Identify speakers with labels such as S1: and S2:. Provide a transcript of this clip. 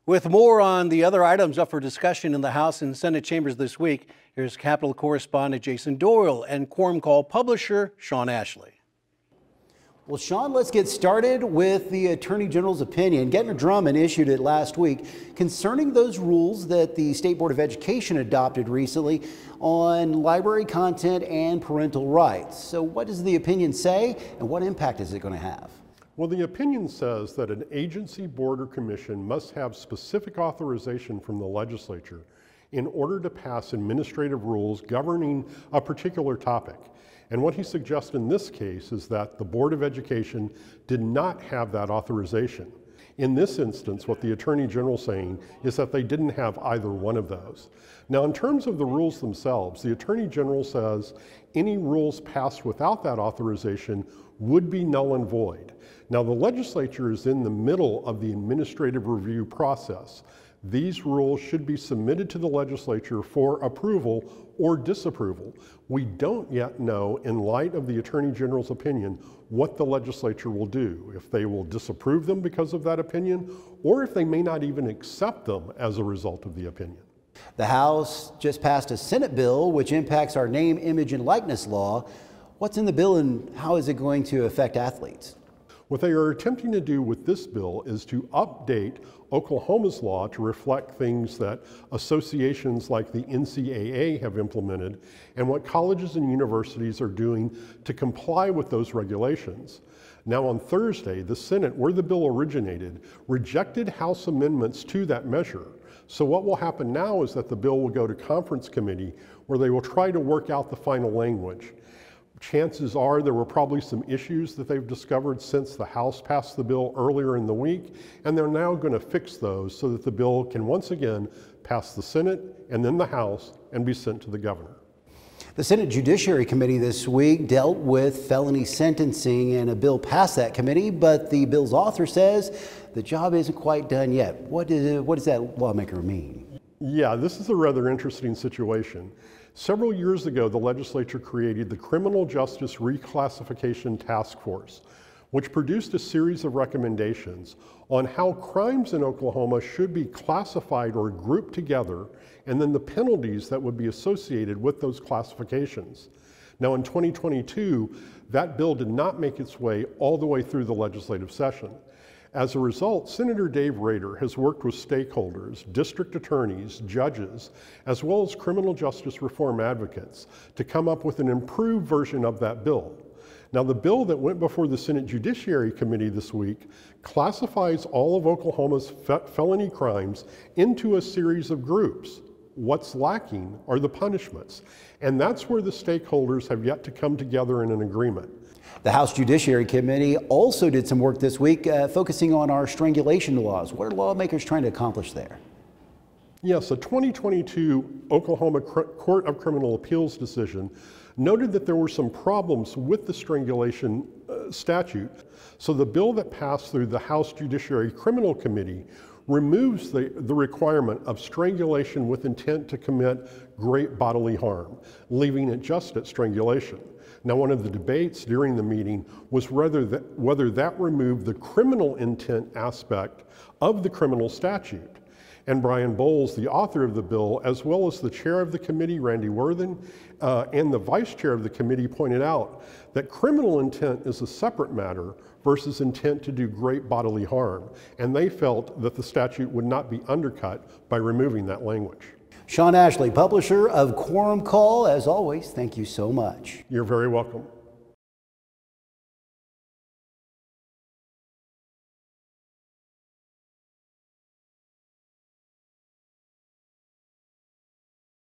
S1: With more on the other items up for discussion in the House and Senate chambers this week, here's Capitol Correspondent Jason Doyle and Quorum Call publisher Shawn Ashley.
S2: Well, Shawn, let's get started with the Attorney General's opinion. Gettner Drummond issued it last week concerning those rules that the State Board of Education adopted recently on library content and parental rights. So what does the opinion say, and what impact is it going to have?
S3: Well, the opinion says that an agency, board, or commission must have specific authorization from the legislature in order to pass administrative rules governing a particular topic. And what he suggests in this case is that the Board of Education did not have that authorization. In this instance, what the Attorney General is saying is that they didn't have either one of those. Now, in terms of the rules themselves, the Attorney General says any rules passed without that authorization would be null and void. Now, the legislature is in the middle of the administrative review process. These rules should be submitted to the legislature for approval or disapproval. We don't yet know, in light of the Attorney General's opinion, what the legislature will do, if they will disapprove them because of that opinion, or if they may not even accept them as a result of the opinion.
S2: The House just passed a Senate bill which impacts our name, image, and likeness law. What's in the bill and how is it going to affect athletes?
S3: What they are attempting to do with this bill is to update Oklahoma's law to reflect things that associations like the NCAA have implemented and what colleges and universities are doing to comply with those regulations. Now, on Thursday, the Senate, where the bill originated, rejected House amendments to that measure. So what will happen now is that the bill will go to conference committee where they will try to work out the final language. Chances are there were probably some issues that they've discovered since the House passed the bill earlier in the week, and they're now going to fix those so that the bill can once again pass the Senate and then the House and be sent to the governor.
S2: The Senate Judiciary Committee this week dealt with felony sentencing, and a bill passed that committee, but the bill's author says the job isn't quite done yet. What does that lawmaker mean?
S3: Yeah, this is a rather interesting situation. Several years ago, the legislature created the Criminal Justice Reclassification Task Force, which produced a series of recommendations on how crimes in Oklahoma should be classified or grouped together, and then the penalties that would be associated with those classifications. Now, in 2022, that bill did not make its way all the way through the legislative session. As a result, Senator Dave Rader has worked with stakeholders, district attorneys, judges, as well as criminal justice reform advocates to come up with an improved version of that bill. Now, the bill that went before the Senate Judiciary Committee this week classifies all of Oklahoma's felony crimes into a series of groups. What's lacking are the punishments, and that's where the stakeholders have yet to come together in an agreement.
S2: The House Judiciary Committee also did some work this week focusing on our strangulation laws. What are lawmakers trying to accomplish there?
S3: Yes, a 2022 Oklahoma Court of Criminal Appeals decision noted that there were some problems with the strangulation statute. So the bill that passed through the House Judiciary Criminal Committee removes the requirement of strangulation with intent to commit great bodily harm, leaving it just at strangulation. Now, one of the debates during the meeting was whether that removed the criminal intent aspect of the criminal statute. And Brian Bowles, the author of the bill, as well as the chair of the committee, Randy Worthen, and the vice chair of the committee pointed out that criminal intent is a separate matter versus intent to do great bodily harm. And they felt that the statute would not be undercut by removing that language.
S2: Shawn Ashley, publisher of Quorum Call, as always, thank you so much.
S3: You're very welcome.